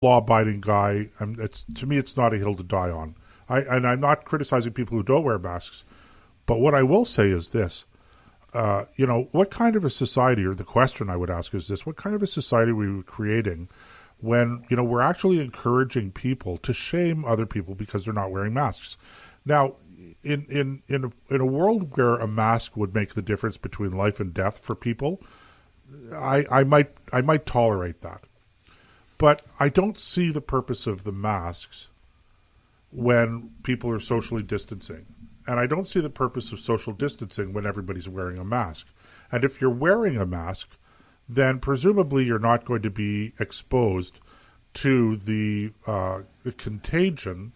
law-abiding guy. To me, it's not a hill to die on. I'm not criticizing people who don't wear masks, but what I will say is this. What kind of a society, or the question I would ask is this, what kind of a society are we creating when, we're actually encouraging people to shame other people because they're not wearing masks? Now, in a world where a mask would make the difference between life and death for people, I might tolerate that. But I don't see the purpose of the masks when people are socially distancing. And I don't see the purpose of social distancing when everybody's wearing a mask. And if you're wearing a mask, then presumably you're not going to be exposed to the contagion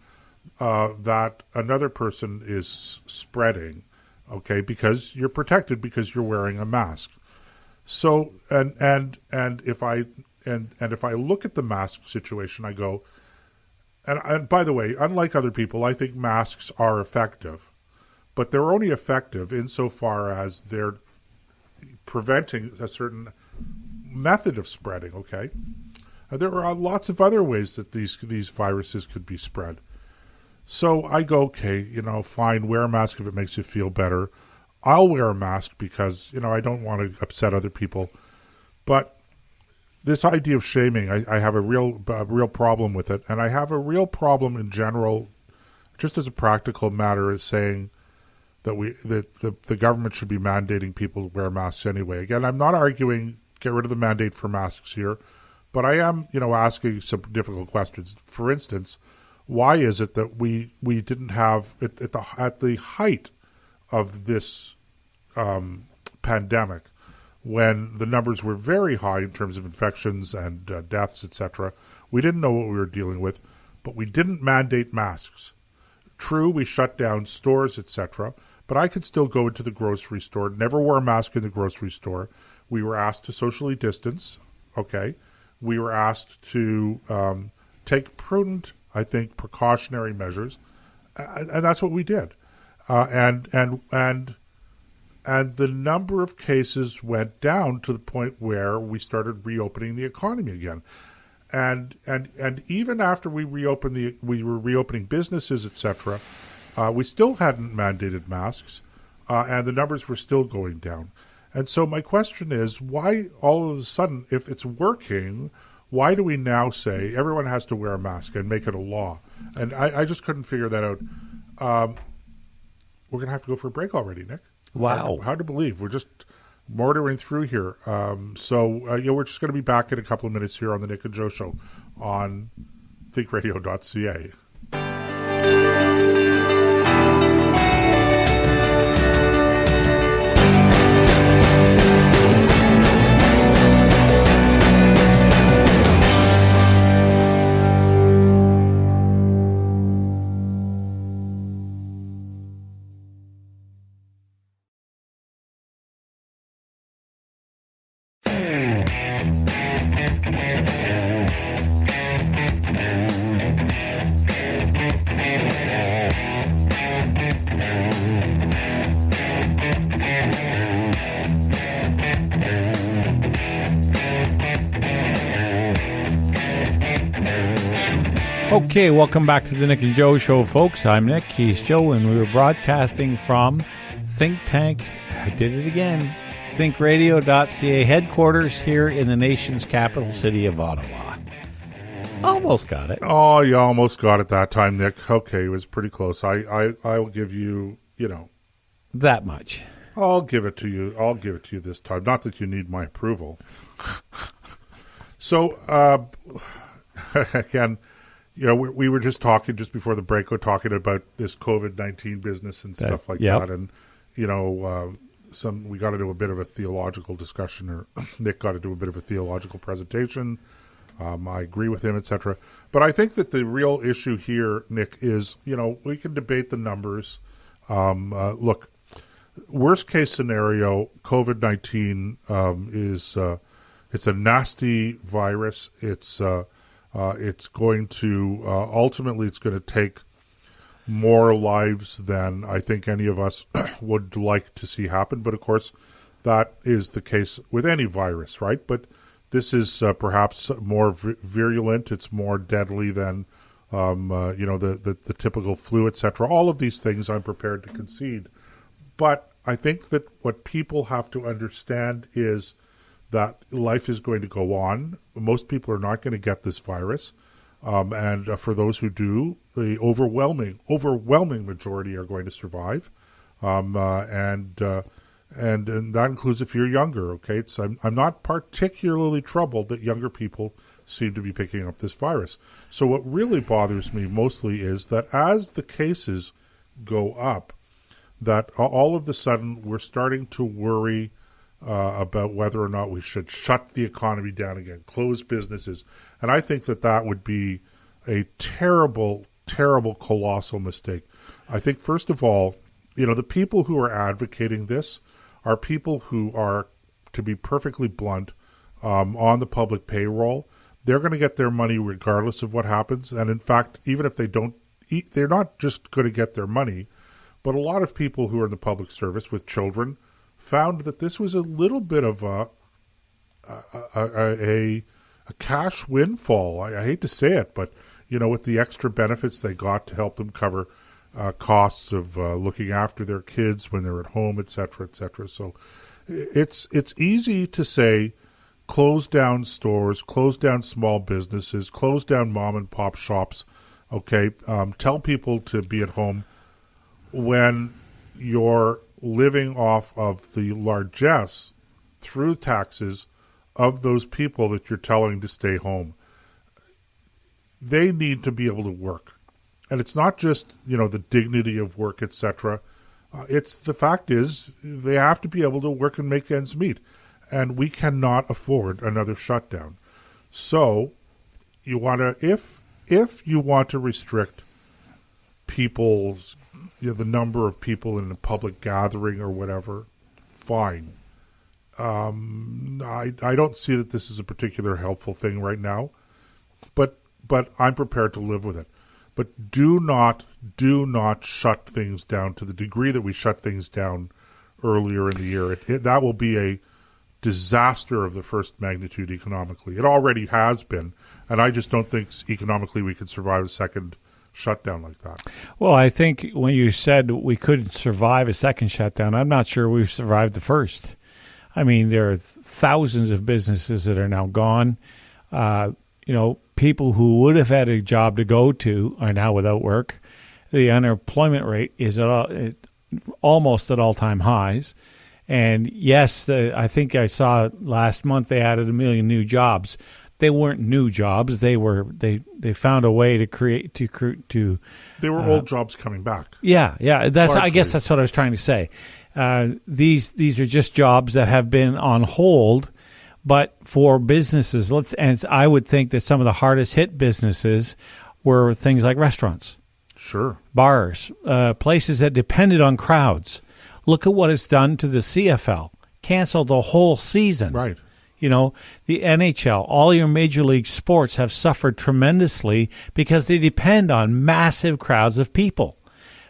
that another person is spreading, okay, because you're protected because you're wearing a mask. So, and if I look at the mask situation, I go, and by the way, unlike other people, I think masks are effective. But they're only effective insofar as they're preventing a certain method of spreading, okay? There are lots of other ways that these viruses could be spread. So I go, okay, fine, wear a mask if it makes you feel better. I'll wear a mask because, I don't want to upset other people. But this idea of shaming, I have a real problem with it. And I have a real problem in general, just as a practical matter, is saying that the government should be mandating people to wear masks anyway. Again, I'm not arguing get rid of the mandate for masks here, but I am, asking some difficult questions. For instance, why is it that we didn't have at the height of this pandemic, when the numbers were very high in terms of infections and deaths, etc., we didn't know what we were dealing with, but we didn't mandate masks. True, we shut down stores, etc., but I could still go into the grocery store, never wear a mask in the grocery store. We were asked to socially distance, okay? We were asked to take prudent, I think, precautionary measures, and that's what we did. And the number of cases went down to the point where we started reopening the economy again. And even after we were reopening businesses, etc., we still hadn't mandated masks, and the numbers were still going down. And so my question is, why all of a sudden, if it's working, why do we now say everyone has to wear a mask and make it a law? And I just couldn't figure that out. We're going to have to go for a break already, Nick. Wow. Hard to believe. We're just motoring through here. We're just going to be back in a couple of minutes here on the Nick and Joe Show on ThinkRadio.ca. Okay, welcome back to the Nick and Joe Show, folks. I'm Nick, he's Joe, and we were broadcasting from Think Tank, I did it again, ThinkRadio.ca headquarters here in the nation's capital city of Ottawa. Almost got it. Oh, you almost got it that time, Nick. Okay, it was pretty close. I'll give you, that much. I'll give it to you. I'll give it to you this time. Not that you need my approval. So, again, we were just talking just before the break, talking about this COVID-19 business and stuff like that. And, we got to do a bit of a theological discussion, or Nick got to do a bit of a theological presentation. I agree with him, etc. But I think that the real issue here, Nick, is, we can debate the numbers. Look, worst case scenario, COVID-19 is it's a nasty virus. It's going to ultimately it's going to take more lives than I think any of us would like to see happen. But of course, that is the case with any virus, right? But this is perhaps more virulent. It's more deadly than the typical flu, etc. All of these things I'm prepared to concede. But I think that what people have to understand is that life is going to go on. Most people are not going to get this virus. And for those who do, the overwhelming majority are going to survive. And that includes if you're younger, okay? I'm not particularly troubled that younger people seem to be picking up this virus. So what really bothers me mostly is that as the cases go up, that all of a sudden we're starting to worry about whether or not we should shut the economy down again, close businesses. And I think that would be a terrible, terrible, colossal mistake. I think, first of all, the people who are advocating this are people who are, to be perfectly blunt, on the public payroll. They're going to get their money regardless of what happens. And in fact, even if they don't eat, they're not just going to get their money. But a lot of people who are in the public service with children found that this was a little bit of a cash windfall. I hate to say it, but with the extra benefits they got to help them cover costs of looking after their kids when they're at home, et cetera, et cetera. So it's easy to say close down stores, close down small businesses, close down mom and pop shops. Okay, tell people to be at home when you're living off of the largesse through taxes of those people that you're telling to stay home. They need to be able to work. And it's not just, the dignity of work, etc. It's the fact is they have to be able to work and make ends meet. And we cannot afford another shutdown. So you want to, if you want to restrict people's, the number of people in a public gathering or whatever, fine. I don't see that this is a particular helpful thing right now, but I'm prepared to live with it. But do not shut things down to the degree that we shut things down earlier in the year. That will be a disaster of the first magnitude economically. It already has been, and I just don't think economically we could survive a second shutdown like that. Well, I think when you said we couldn't survive a second shutdown, I'm not sure we've survived the first. I mean, there are thousands of businesses that are now gone. People who would have had a job to go to are now without work. The unemployment rate is almost at all-time highs. And yes, I think I saw last month they added 1 million new jobs. They weren't new jobs. They found a way to create to. They were old jobs coming back. Yeah. I guess that's what I was trying to say. These are just jobs that have been on hold, but for businesses, and I would think that some of the hardest hit businesses were things like restaurants, sure, bars, places that depended on crowds. Look at what it's done to the CFL. Canceled the whole season. Right. The NHL, all your major league sports have suffered tremendously because they depend on massive crowds of people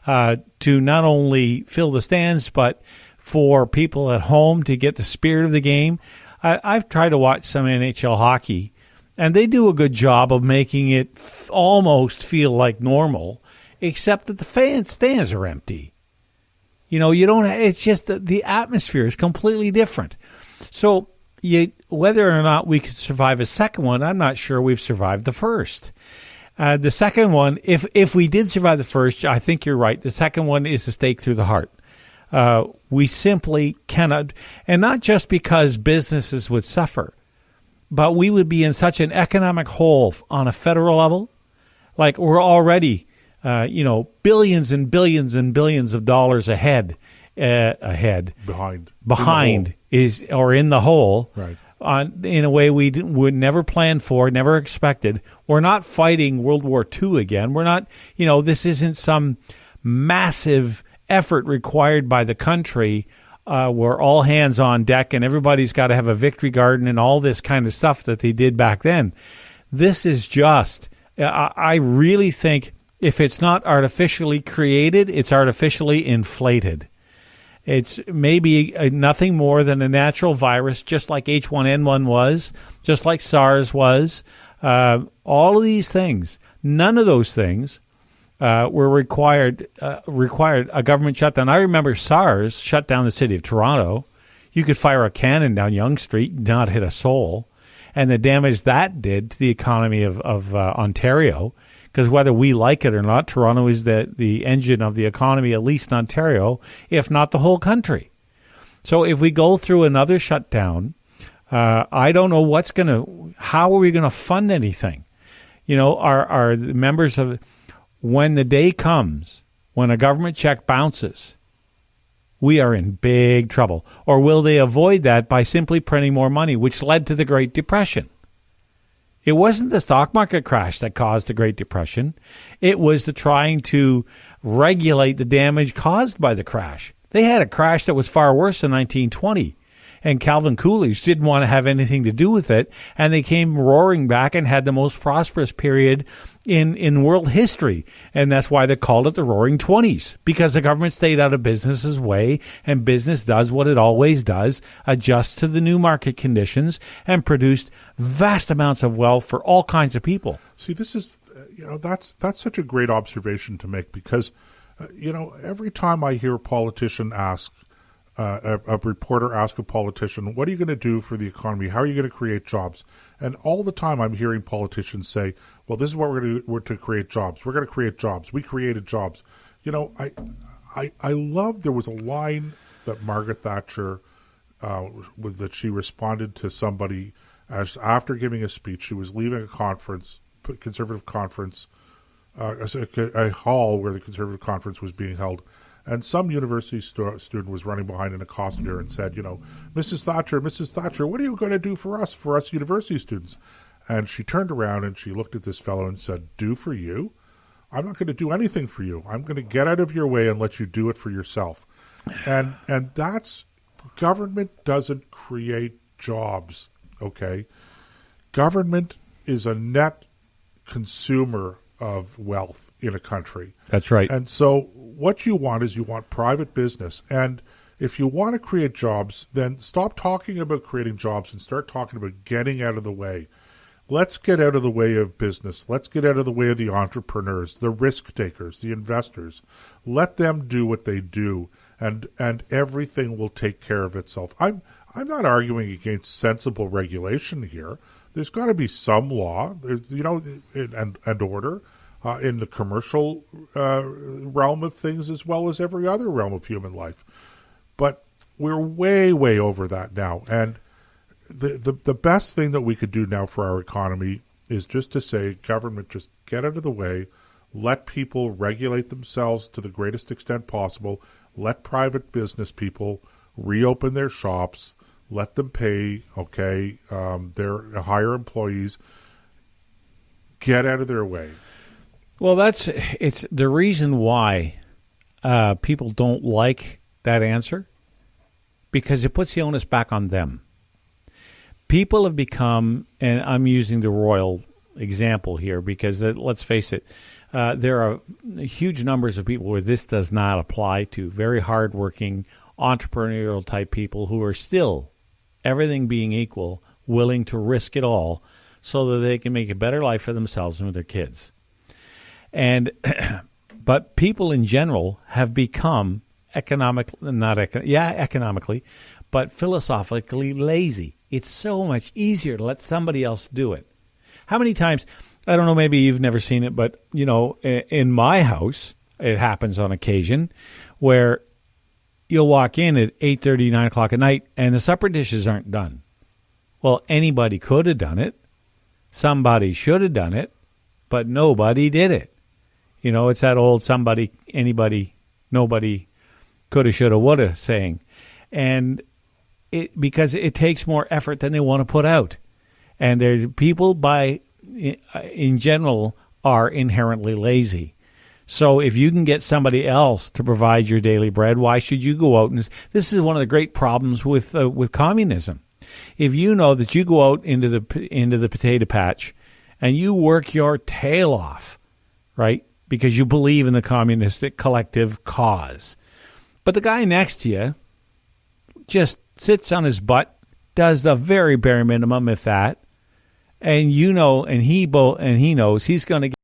to not only fill the stands, but for people at home to get the spirit of the game. I've tried to watch some NHL hockey, and they do a good job of making it almost feel like normal, except that the stands are empty. You don't. It's just the atmosphere is completely different. So whether or not we could survive a second one, I'm not sure we've survived the first. The second one, if we did survive the first, I think you're right. The second one is a stake through the heart. We simply cannot, and not just because businesses would suffer, but we would be in such an economic hole on a federal level. Like we're already, billions and billions and billions of dollars behind is or in the hole, right? In a way we would never plan for, never expected. We're not fighting World War II again. We're not. This isn't some massive effort required by the country. We're all hands on deck, and everybody's got to have a victory garden and all this kind of stuff that they did back then. This is just. I really think if it's not artificially created, it's artificially inflated. It's maybe nothing more than a natural virus, just like H1N1 was, just like SARS was. All of these things, none of those things were required a government shutdown. I remember SARS shut down the city of Toronto. You could fire a cannon down Yonge Street, not hit a soul. And the damage that did to the economy of Ontario, because whether we like it or not, Toronto is the engine of the economy, at least in Ontario, if not the whole country. So if we go through another shutdown, I don't know how are we going to fund anything? You know, are the members of, when the day comes, when a government check bounces, we are in big trouble. Or will they avoid that by simply printing more money, which led to the Great Depression? It wasn't the stock market crash that caused the Great Depression. It was the trying to regulate the damage caused by the crash. They had a crash that was far worse than 1920. And Calvin Coolidge didn't want to have anything to do with it. And they came roaring back and had the most prosperous period in world history. And that's why they called it the Roaring Twenties, because the government stayed out of business's way, and business does what it always does, adjusts to the new market conditions, and produced vast amounts of wealth for all kinds of people. See, this is, that's such a great observation to make, because, every time I hear a politician ask, a reporter ask a politician, what are you going to do for the economy? How are you going to create jobs? And all the time I'm hearing politicians say, well, this is what we're going to do to create jobs. We're going to create jobs. We created jobs. I love, there was a line that Margaret Thatcher, that she responded to somebody as after giving a speech. She was leaving a conference, conservative conference, a hall where the conservative conference was being held. And some university student was running behind and accosted her and said, Mrs. Thatcher, what are you going to do for us university students? And she turned around and she looked at this fellow and said, do for you? I'm not going to do anything for you. I'm going to get out of your way and let you do it for yourself. And that's, government doesn't create jobs, okay? Government is a net consumer of wealth in a country. That's right. And so what you want is private business. And if you want to create jobs, then stop talking about creating jobs and start talking about getting out of the way. Let's get out of the way of business. Let's get out of the way of the entrepreneurs, the risk takers, the investors. Let them do what they do, and everything will take care of itself. I'm not arguing against sensible regulation here. There's got to be some law, and order in the commercial realm of things as well as every other realm of human life. But we're way, way over that now. And the best thing that we could do now for our economy is just to say, government, just get out of the way, let people regulate themselves to the greatest extent possible, let private business people reopen their shops, let them pay, their hire employees, get out of their way. Well, it's the reason why people don't like that answer, because it puts the onus back on them. People have become, and I'm using the royal example here because let's face it, there are huge numbers of people where this does not apply to, very hardworking, entrepreneurial type people who are still, everything being equal, willing to risk it all so that they can make a better life for themselves and their kids. But people in general have become economically, but philosophically lazy. It's so much easier to let somebody else do it. How many times, I don't know, maybe you've never seen it, but, in my house, it happens on occasion where you'll walk in at 8:30, 9 o'clock at night, and the supper dishes aren't done. Well, anybody could have done it. Somebody should have done it, but nobody did it. It's that old somebody, anybody, nobody, coulda, shoulda, woulda saying. And because it takes more effort than they want to put out. And there's people in general are inherently lazy. So if you can get somebody else to provide your daily bread, why should you go out? And this is one of the great problems with communism. If you know that you go out into the potato patch and you work your tail off, right, because you believe in the communistic collective cause, But the guy next to you just sits on his butt, does the very bare minimum, if that, and you know, and he knows he's going to